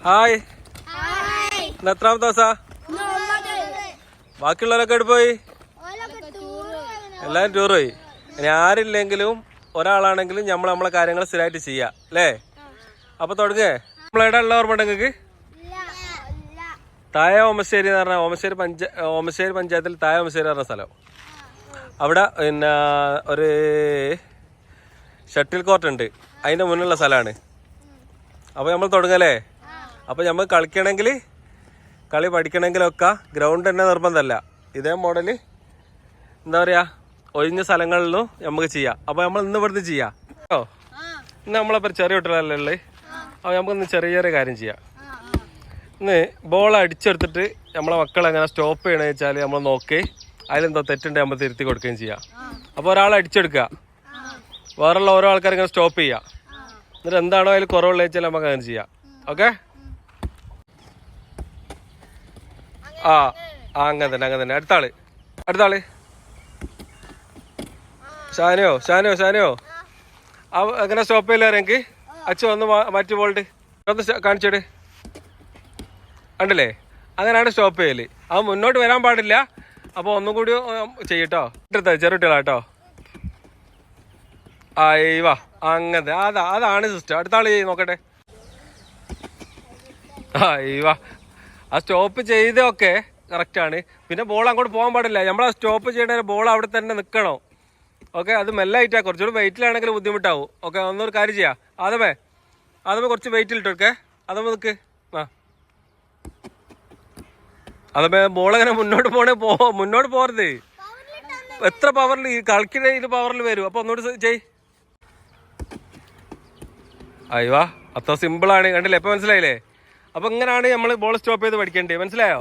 Hi. ഇന്ന് എത്രാമത്തെ ദിവസാ? ബാക്കിയുള്ളവരൊക്കെ എവിടെ പോയി? എല്ലാരും ടൂർ പോയി. ഇനി ആരില്ലെങ്കിലും ഒരാളാണെങ്കിലും നമ്മളെ കാര്യങ്ങൾ സ്ഥിരമായിട്ട് ചെയ്യാം അല്ലേ? അപ്പൊ തുടങ്ങേ. നമ്മളെവിടെ ഉള്ള ഓർമ്മ നിങ്ങൾക്ക്? താഴെ ഓമശ്ശേരി എന്ന് പറഞ്ഞാൽ ഓമശ്ശേരി പഞ്ചായത്തിൽ താഴെ ഓമശ്ശേരി പറഞ്ഞ സ്ഥലം. അവിടെ പിന്നെ ഒരു ഷട്ടിൽ കോർട്ട് ഉണ്ട്, അതിൻ്റെ മുന്നിലുള്ള സ്ഥലമാണ്. അപ്പോൾ നമ്മൾ തുടങ്ങല്ലേ? അപ്പോൾ നമ്മൾ കളിക്കണമെങ്കിൽ കളി പഠിക്കണമെങ്കിലൊക്കെ ഗ്രൗണ്ട് തന്നെ നിർബന്ധമല്ല. ഇതേ മോഡൽ എന്താ പറയുക, ഒഴിഞ്ഞ സ്ഥലങ്ങളിലും നമുക്ക് ചെയ്യാം. അപ്പോൾ നമ്മൾ ഇന്ന് ഇവിടുന്ന് ചെയ്യാം കേട്ടോ. ഇന്ന് നമ്മളപ്പോൾ ചെറിയ കുട്ടികളല്ലേ ഉള്ളത്. അപ്പോൾ നമുക്കിന്ന് ചെറിയ കാര്യം ചെയ്യാം. ഇന്ന് ബോൾ അടിച്ചെടുത്തിട്ട് നമ്മളെ മക്കൾ എങ്ങനെ സ്റ്റോപ്പ് ചെയ്യണമെന്ന് വെച്ചാൽ നമ്മൾ നോക്കി അതിലെന്തോ തെറ്റുണ്ടെങ്കിൽ നമ്മൾ തിരുത്തി കൊടുക്കുകയും ചെയ്യാം. അപ്പോൾ ഒരാൾ അടിച്ചെടുക്കുക, വേറെയുള്ള ഓരോ ആൾക്കാർ ഇങ്ങനെ സ്റ്റോപ്പ് ചെയ്യുക. എന്നിട്ട് എന്താണോ അതിൽ കുറവുള്ള വെച്ചാൽ നമുക്ക് അങ്ങനെ ചെയ്യാം. ഓക്കെ? അങ്ങനെ തന്നെ. അടുത്താള് ഷാനയോ അങ്ങനെ സ്റ്റോപ്പ് ചെയ്യില്ല. എനിക്ക് അച്ഛൻ ഒന്ന് മാറ്റി ബോൾട്ട് ഒന്ന് കാണിച്ചിട്. ഉണ്ടല്ലേ? അങ്ങനെയാണ് സ്റ്റോപ്പ് ചെയ്യല്. അത് മുന്നോട്ട് വരാൻ പാടില്ല. അപ്പോൾ ഒന്നും കൂടി ചെയ്യട്ടോ. ചെറിയ കുട്ടികളാട്ടോ. വാ അങ്ങനത്തെ അതാണ് സിസ്റ്റം. അടുത്ത ആള് നോക്കട്ടെ. വാ. ആ സ്റ്റോപ്പ് ചെയ്തൊക്കെ കറക്റ്റാണ്. പിന്നെ ബോൾ അങ്ങോട്ട് പോകാൻ പാടില്ല. നമ്മളാ സ്റ്റോപ്പ് ചെയ്യണ ബോൾ അവിടെ തന്നെ നിൽക്കണോ? ഓക്കെ? അത് മെല്ലായിട്ടാ. കുറച്ചുകൂടി വെയിറ്റിലാണെങ്കിൽ ബുദ്ധിമുട്ടാവും. ഓക്കെ? ഒന്നൊരു കാര്യം ചെയ്യാം. ആദമേ കുറച്ച് വെയിറ്റിലിട്ടോക്കെ. അതമ്മ നിൽക്ക്. അതമ്മേ ബോളെങ്ങനെ മുന്നോട്ട് പോകരുത്. എത്ര പവറിൽ കളിക്കുന്ന ഇത് പവറിൽ വരും. അപ്പോൾ ഒന്നുകൂടി ചെയ്. വാ. അത്ര സിമ്പിളാണ്. കണ്ടില്ലേ? ഇപ്പം മനസ്സിലായില്ലേ? അപ്പോൾ ഇങ്ങനെയാണ് നമ്മൾ ബോൾ സ്റ്റോപ്പ് ചെയ്ത് പഠിക്കേണ്ടത്. മനസ്സിലായോ?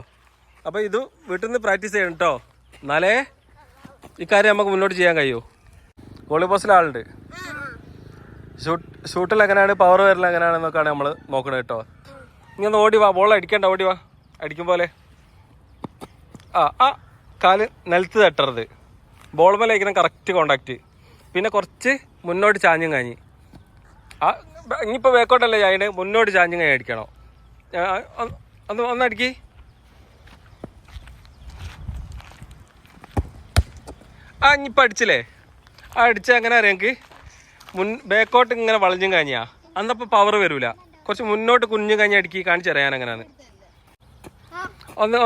അപ്പോൾ ഇത് വീട്ടിൽ നിന്ന് പ്രാക്ടീസ് ചെയ്യണം കേട്ടോ. എന്നാലേ ഇക്കാര്യം നമുക്ക് മുന്നോട്ട് ചെയ്യാൻ കഴിയൂ. ഗോളി പോസ്റ്റിൽ ആളുണ്ട്. ഷൂട്ടിൽ എങ്ങനെയാണ് പവർ വരില്ല എങ്ങനെയാണെന്നൊക്കെയാണ് നമ്മൾ നോക്കണത് കേട്ടോ. ഇങ്ങനെ ഓടി വാ. ബോൾ അടിക്കണ്ട, ഓടി വാ. അടിക്കും പോലെ കാല് നിലത്ത് തട്ടരുത്. ബോൾ മേലെ അയക്കണം കറക്റ്റ് കോണ്ടാക്റ്റ്. പിന്നെ കുറച്ച് മുന്നോട്ട് ചാഞ്ഞും കാഞ്ഞ്. ഇനിയിപ്പോൾ വേക്കോട്ടല്ലേ അതിന് മുന്നോട്ട് ചാഞ്ഞും കാഞ്ഞ് അടിക്കണോ? ഒന്നടിക്ക്. ഇനിയിപ്പോൾ അടിച്ചില്ലേ? അടിച്ച എങ്ങനെ അറിയാം എനിക്ക്? ബേക്കോട്ട് ഇങ്ങനെ വളഞ്ഞും കാഞ്ഞാ അന്നപ്പോൾ പവർ വരില്ല. കുറച്ച് മുന്നോട്ട് കുഞ്ഞും കാഞ്ഞ് കാണിച്ചു തരാം ഞാൻ എങ്ങനെയാണ്.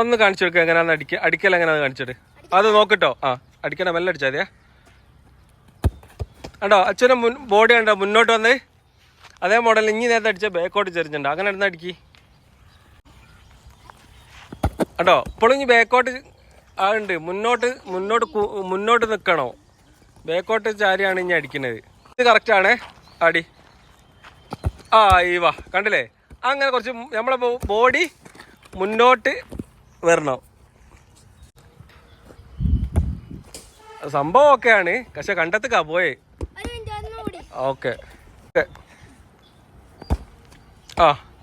ഒന്ന് കാണിച്ചു കൊടുക്കുക എങ്ങനെയാണെന്ന് അടിക്കൽ എങ്ങനെയാണെന്ന് കാണിച്ചിട്ട്. അത് നോക്കിട്ടോ. അടിക്കണം. മെല്ലെ അടിച്ചാൽ മതിയാ. കണ്ടോ അച്ഛനും ബോഡി കണ്ടോ മുന്നോട്ട് വന്ന്? അതേ മോഡൽ ഇനി നേരത്തെ അടിച്ച ബേക്കോട്ട് ചെറിഞ്ഞുണ്ടോ? അങ്ങനെ ഇരുന്ന് അടിക്കി. കണ്ടോ? ഇപ്പോഴും ഇനി ബേക്കോട്ട് ഉണ്ട്. മുന്നോട്ട് നിൽക്കണോ? ബേക്കോട്ട് ചാരിയാണ് ഇനി അടിക്കുന്നത്. ഇത് കറക്റ്റാണ്. അടി. വാ. കണ്ടില്ലേ? അങ്ങനെ കുറച്ച് നമ്മളെ ബോഡി മുന്നോട്ട് വരണം. സംഭവം ഒക്കെയാണ്, പക്ഷെ കണ്ടെത്തുക പോയേ. ഓക്കെ.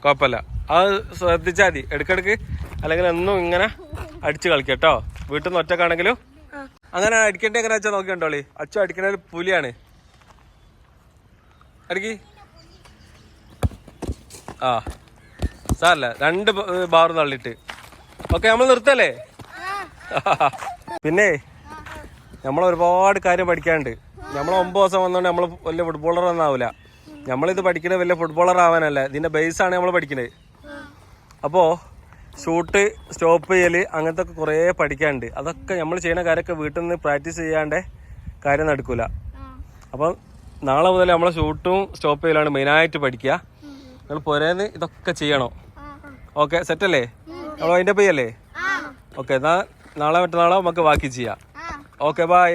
കുഴപ്പമില്ല. അത് ശ്രദ്ധിച്ചാൽ മതി ഇടയ്ക്കിടയ്ക്ക്. അല്ലെങ്കിൽ എന്നും ഇങ്ങനെ അടിച്ച് കളിക്കാം കേട്ടോ. വീട്ടിൽ നിന്ന് ഒറ്റക്കാണെങ്കിലും അങ്ങനെ അടിക്കേണ്ട എങ്ങനെ വെച്ചാൽ നോക്കിയോളി. അച്ഛൻ അടിക്കണ പുലിയാണ്. അടിക്ക്. സാറല്ല 2 ബാർ തള്ളിട്ട്. ഓക്കെ, നമ്മൾ നിർത്തല്ലേ? പിന്നെ നമ്മൾ ഒരുപാട് കാര്യം പഠിക്കാനുണ്ട്. നമ്മൾ 9 ദിവസം വന്നുകൊണ്ട് നമ്മൾ വലിയ ഫുട്ബോളർ ഒന്നും ആവില്ല. നമ്മളിത് പഠിക്കുന്നത് വലിയ ഫുട്ബോളർ ആവാനല്ല, ഇതിൻ്റെ ബേസാണ് നമ്മൾ പഠിക്കുന്നത്. അപ്പോൾ ഷൂട്ട്, സ്റ്റോപ്പ് ചെയ്യൽ, അങ്ങനത്തെ ഒക്കെ കുറേ പഠിക്കാനുണ്ട്. അതൊക്കെ നമ്മൾ ചെയ്യുന്ന കാര്യമൊക്കെ വീട്ടിൽ നിന്ന് പ്രാക്ടീസ് ചെയ്യാണ്ട് കാര്യം നടക്കില്ല. അപ്പം നാളെ മുതൽ നമ്മളെ ഷൂട്ടും സ്റ്റോപ്പ് ചെയ്യലാണ് മെയിനായിട്ട് പഠിക്കുക. നിങ്ങൾ പുരേന്ന് ഇതൊക്കെ ചെയ്യണം. ഓക്കെ, സെറ്റല്ലേ? നമ്മൾ അതിൻ്റെ പോയല്ലേ? ഓക്കെ, എന്നാൽ നാളെ മറ്റന്നാളോ നമുക്ക് ബാക്കി ചെയ്യാം. Okay, by.